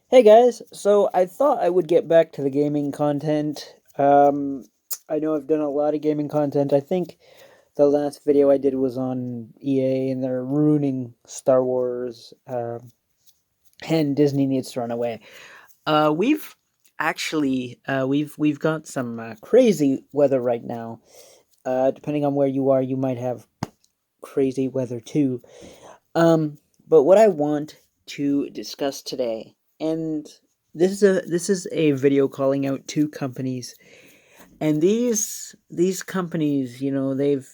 Hey guys, so I thought I would get back to the gaming content. I know I've done a lot of gaming content. I think the last video I did was on EA and they're ruining Star Wars, and Disney needs to run away. We've actually we've got some crazy weather right now. Depending on where you are, you might have crazy weather too. Um, but what I want to discuss today, and this is a video calling out two companies, and these companies, they've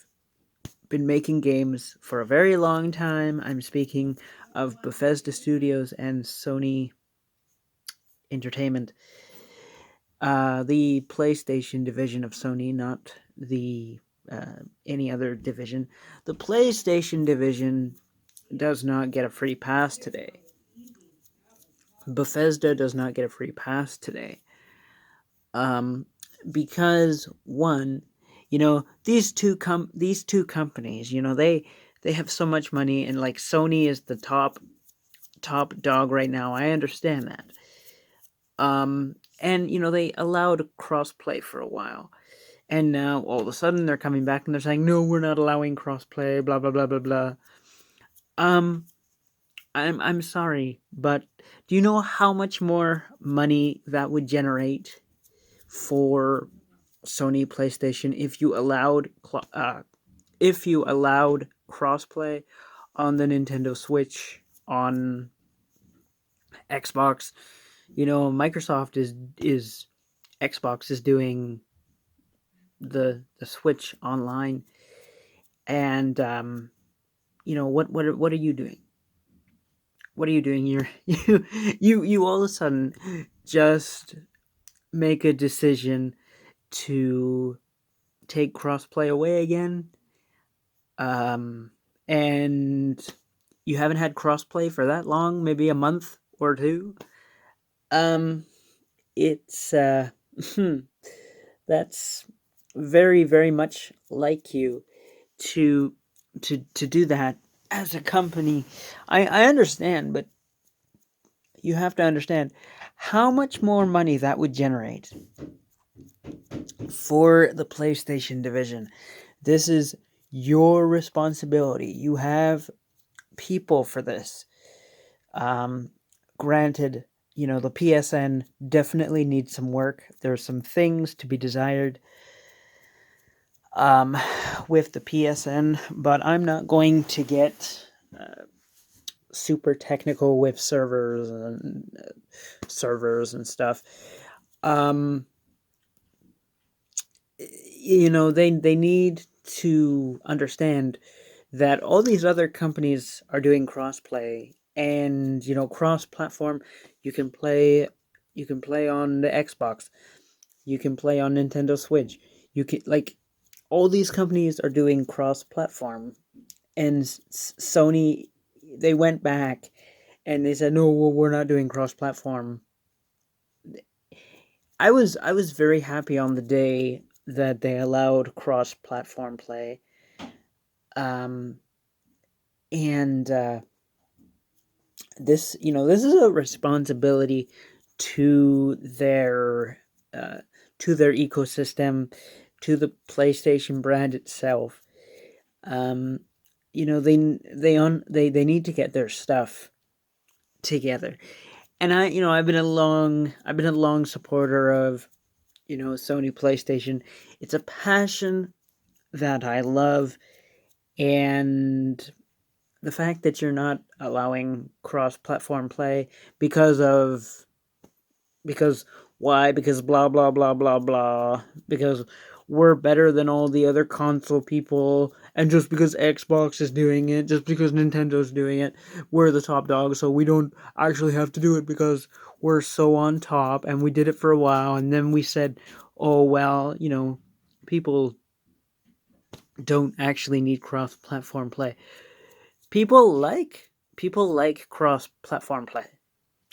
been making games for a very long time. I'm speaking of Bethesda Studios and Sony Entertainment, the PlayStation division of Sony, not the any other division. The PlayStation division does not get a free pass today. Bethesda does not get a free pass today. Um, because one, these two companies, they have so much money, and like Sony is the top dog right now. I understand that. And they allowed crossplay for a while, and now all of a sudden they're coming back and they're saying no, we're not allowing crossplay. Blah blah blah blah blah. Um, I'm sorry, but do you know how much more money that would generate for Sony PlayStation if you allowed crossplay on the Nintendo Switch, on Xbox? Microsoft is Xbox is doing the Switch online, and what are you doing? What are you doing? You all of a sudden just make a decision to take crossplay away again, um, and you haven't had crossplay for that long, maybe a month or two. Um, it's that's very very much like you to to do that as a company. I understand, but you have to understand how much more money that would generate for the PlayStation division. This is your responsibility. You have people for this. Um, Granted, the PSN definitely needs some work. There are some things to be desired um, with the PSN, but I'm not going to get super technical with servers and stuff. Um, they need to understand that all these other companies are doing crossplay, and cross-platform. You can play on the Xbox, you can play on Nintendo Switch. You can, like, all these companies are doing cross-platform, and Sony, they went back and they said no, well, we're not doing cross-platform. I was very happy on the day that they allowed cross-platform play. Um, and this is a responsibility to their uh, ecosystem, to the PlayStation brand itself. Um, they need to get their stuff together. And I've been a long supporter of Sony PlayStation. It's a passion that I love, and the fact that you're not allowing cross-platform play because why? Because blah blah blah blah blah. Because we're better than all the other console people, and just because Xbox is doing it, just because Nintendo's doing it, we're the top dog, so we don't actually have to do it because we're so on top, and we did it for a while, and then we said, oh well, people don't actually need cross-platform play. People like cross-platform play.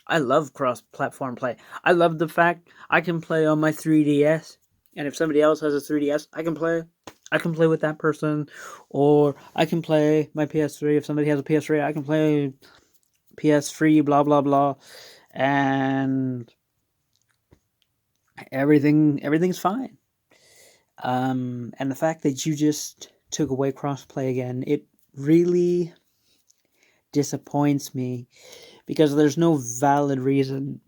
I love cross-platform play. I love the fact I can play on my 3DS, and if somebody else has a 3DS, I can play. I can play with that person, or I can play my PS3. If somebody has a PS3, I can play PS3. Blah blah blah. and everything's fine. And the fact that you just took away crossplay again, it really disappoints me because there's no valid reason.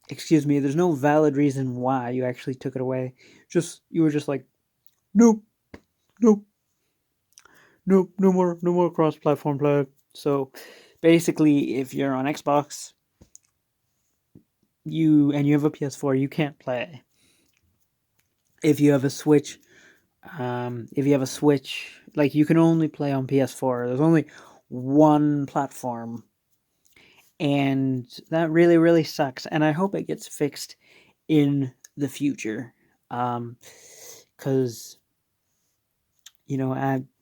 Excuse me, there's no valid reason why you actually took it away. Just you were just like, nope, nope, nope, no more cross-platform play. So basically, if you're on Xbox, you have a PS4, you can't play. If you have a Switch, like you can only play on PS4. There's only one platform, and that really really sucks. And I hope it gets fixed in the future, because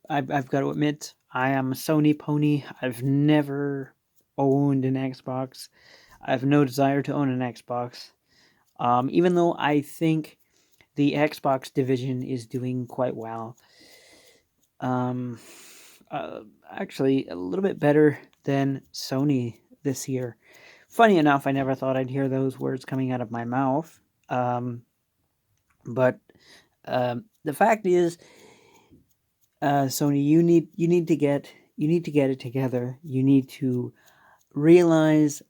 I've got to admit I am a Sony pony. I've never owned an Xbox. I have no desire to own an Xbox. Even though I think the Xbox division is doing quite well. Um, Actually, a little bit better than Sony this year. Funny enough, I never thought I'd hear those words coming out of my mouth. But the fact is, Sony, you need to get it together. You need to realize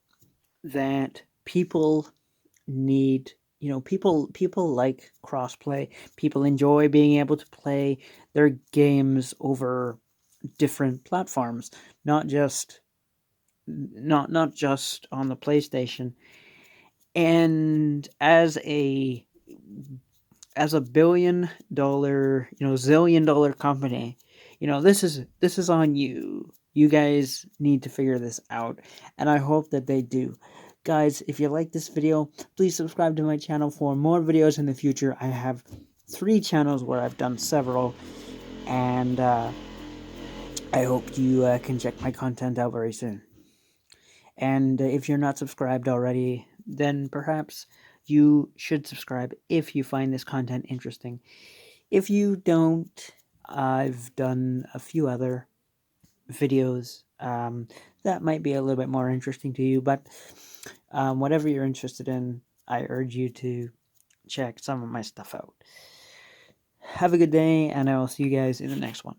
that people need people like crossplay. People enjoy being able to play their games over different platforms, not just not just on the PlayStation. And as a $1 billion, zillion-dollar company, this is on you. You guys need to figure this out, and I hope that they do. Guys, if you like this video, please subscribe to my channel for more videos in the future. I have 3 channels where I've done several, and I hope you can check my content out very soon. And if you're not subscribed already, then perhaps you should subscribe if you find this content interesting. If you don't, I've done a few other videos that might be a little bit more interesting to you, but whatever you're interested in, I urge you to check some of my stuff out. Have a good day, and I will see you guys in the next one.